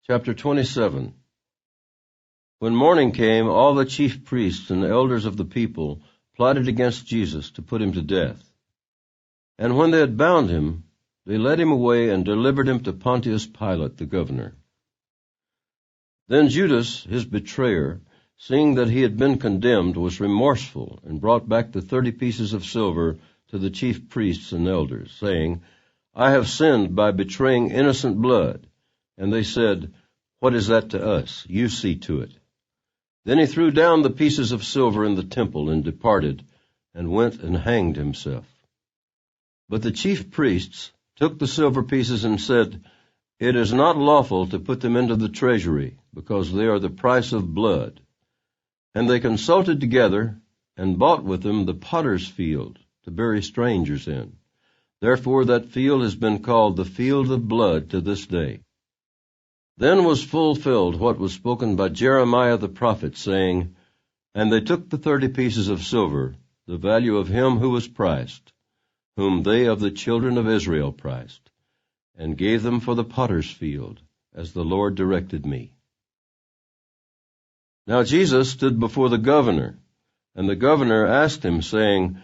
Chapter 27. When morning came, all the chief priests and elders of the people plotted against Jesus to put him to death. And when they had bound him, they led him away and delivered him to Pontius Pilate the governor. Then Judas, his betrayer, seeing that he had been condemned, was remorseful, and brought back the 30 pieces of silver to the chief priests and elders, saying, I have sinned by betraying innocent blood. And they said, What is that to us? You see to it. Then he threw down the pieces of silver in the temple and departed, and went and hanged himself. But the chief priests took the silver pieces and said, It is not lawful to put them into the treasury, because they are the price of blood. And they consulted together, and bought with them the potter's field, to bury strangers in. Therefore that field has been called the field of blood to this day. Then was fulfilled what was spoken by Jeremiah the prophet, saying, And they took the 30 pieces of silver, the value of him who was priced, whom they of the children of Israel priced, and gave them for the potter's field, as the Lord directed me. Now Jesus stood before the governor, and the governor asked him, saying,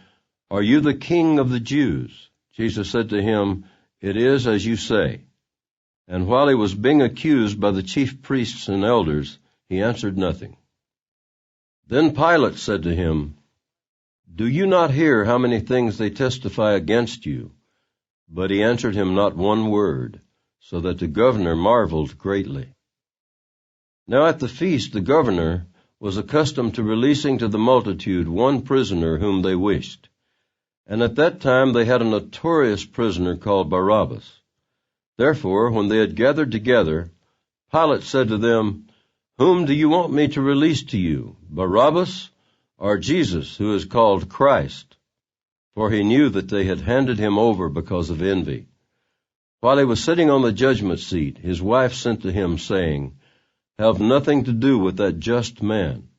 Are you the king of the Jews? Jesus said to him, It is as you say. And while he was being accused by the chief priests and elders, he answered nothing. Then Pilate said to him, Do you not hear how many things they testify against you? But he answered him not one word, so that the governor marveled greatly. Now at the feast the governor was accustomed to releasing to the multitude one prisoner whom they wished. And at that time they had a notorious prisoner called Barabbas. Therefore, when they had gathered together, Pilate said to them, Whom do you want me to release to you, Barabbas or Jesus, who is called Christ? For he knew that they had handed him over because of envy. While he was sitting on the judgment seat, his wife sent to him, saying, Have nothing to do with that just man,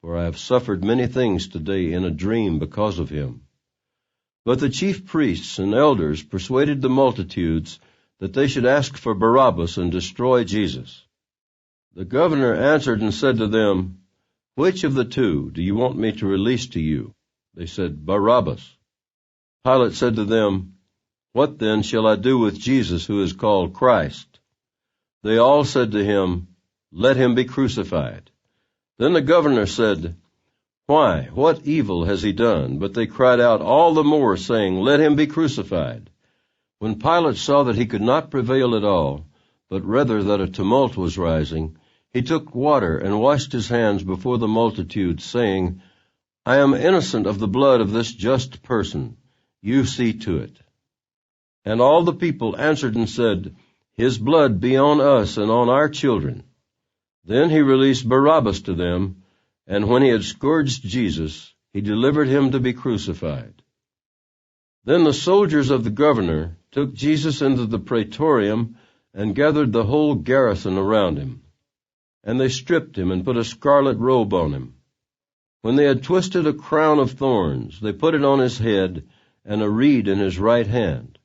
for I have suffered many things today in a dream because of him. But the chief priests and elders persuaded the multitudes that they should ask for Barabbas and destroy Jesus. The governor answered and said to them, Which of the two do you want me to release to you? They said, Barabbas. Pilate said to them, What then shall I do with Jesus, who is called Christ? They all said to him, Let him be crucified. Then the governor said, Why, what evil has he done? But they cried out all the more, saying, Let him be crucified. When Pilate saw that he could not prevail at all, but rather that a tumult was rising, he took water and washed his hands before the multitude, saying, I am innocent of the blood of this just person. You see to it. And all the people answered and said, His blood be on us and on our children. Then he released Barabbas to them, and when he had scourged Jesus, he delivered him to be crucified. Then the soldiers of the governor took Jesus into the praetorium and gathered the whole garrison around him. And they stripped him and put a scarlet robe on him. When they had twisted a crown of thorns, they put it on his head and a reed in his right hand.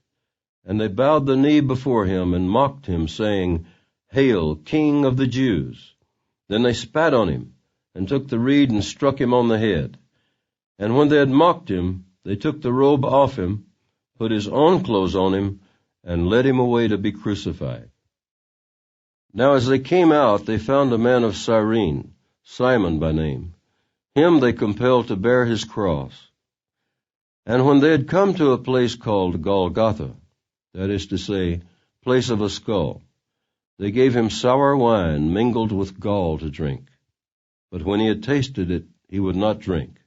And they bowed the knee before him and mocked him, saying, Hail, King of the Jews! Then they spat on him and took the reed and struck him on the head. And when they had mocked him, they took the robe off him, put his own clothes on him, and led him away to be crucified. Now as they came out, they found a man of Cyrene, Simon by name. Him they compelled to bear his cross. And when they had come to a place called Golgotha, that is to say, place of a skull, they gave him sour wine mingled with gall to drink. But when he had tasted it, he would not drink.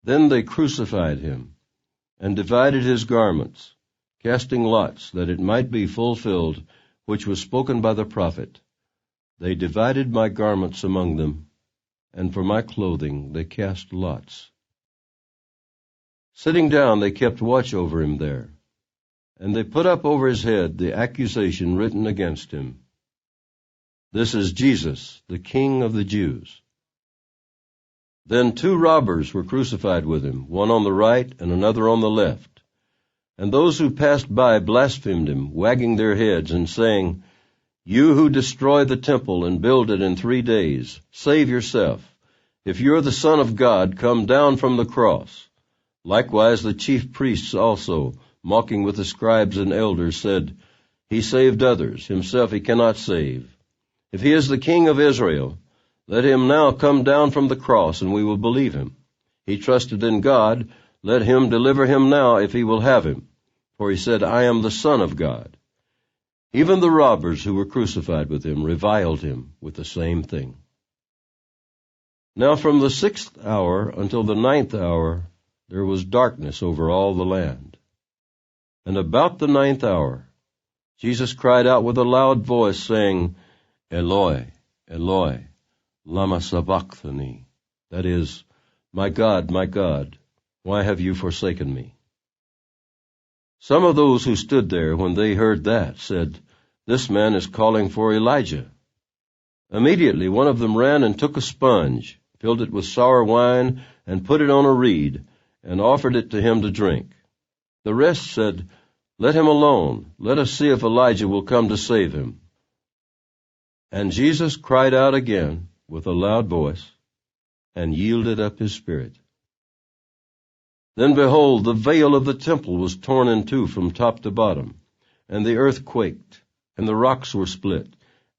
Then they crucified him, and divided his garments, casting lots, that it might be fulfilled, which was spoken by the prophet. They divided my garments among them, and for my clothing they cast lots. Sitting down, they kept watch over him there, and they put up over his head the accusation written against him. This is Jesus, the King of the Jews. Then 2 robbers were crucified with him, one on the right and another on the left. And those who passed by blasphemed him, wagging their heads and saying, You who destroy the temple and build it in 3 days, save yourself. If you are the Son of God, come down from the cross." Likewise the chief priests also, mocking with the scribes and elders, said, "He saved others, himself he cannot save. If he is the King of Israel, let him now come down from the cross, and we will believe him. He trusted in God, let him deliver him now if he will have him. For he said, I am the Son of God." Even the robbers who were crucified with him reviled him with the same thing. Now from the 6th hour until the 9th hour there was darkness over all the land. And about the 9th hour Jesus cried out with a loud voice, saying, "Eloi, Eloi, lama sabachthani?" That is, my God, why have you forsaken me?" Some of those who stood there when they heard that said, "This man is calling for Elijah." Immediately one of them ran and took a sponge, filled it with sour wine, and put it on a reed, and offered it to him to drink. The rest said, "Let him alone. Let us see if Elijah will come to save him." And Jesus cried out again with a loud voice, and yielded up his spirit. Then behold, the veil of the temple was torn in two from top to bottom, and the earth quaked, and the rocks were split,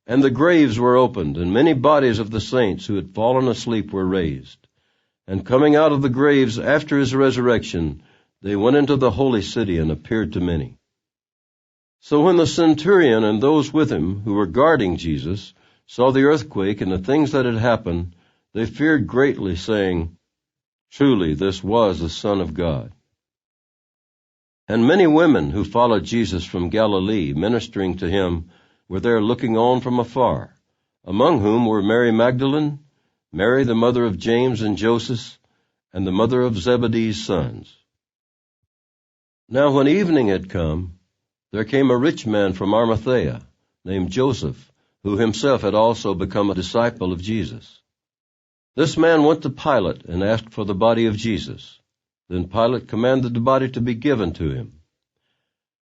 and the graves were opened, and many bodies of the saints who had fallen asleep were raised. And coming out of the graves after his resurrection, they went into the holy city and appeared to many. So when the centurion and those with him who were guarding Jesus saw the earthquake and the things that had happened, they feared greatly, saying, "Truly this was the Son of God." And many women who followed Jesus from Galilee, ministering to him, were there looking on from afar, among whom were Mary Magdalene, Mary the mother of James and Joseph, and the mother of Zebedee's sons. Now when evening had come, there came a rich man from Arimathea, named Joseph, who himself had also become a disciple of Jesus. This man went to Pilate and asked for the body of Jesus. Then Pilate commanded the body to be given to him.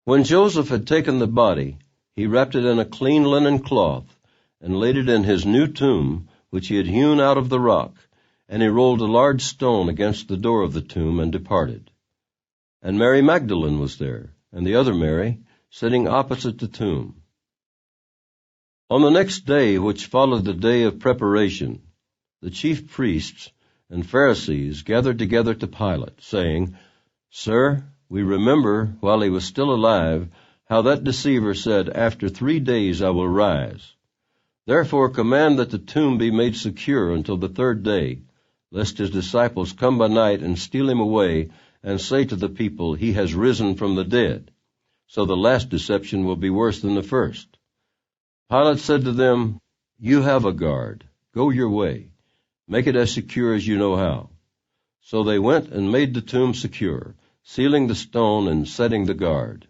When Joseph had taken the body, he wrapped it in a clean linen cloth, and laid it in his new tomb, which he had hewn out of the rock, and he rolled a large stone against the door of the tomb, and departed. And Mary Magdalene was there, and the other Mary, sitting opposite the tomb. On the next day, which followed the day of preparation, the chief priests and Pharisees gathered together to Pilate, saying, "Sir, we remember, while he was still alive, how that deceiver said, 'After 3 days I will rise.' Therefore command that the tomb be made secure until the 3rd day, lest his disciples come by night and steal him away, and say to the people, 'He has risen from the dead.' So the last deception will be worse than the first." Pilate said to them, "You have a guard. Go your way. Make it as secure as you know how." So they went and made the tomb secure, sealing the stone and setting the guard.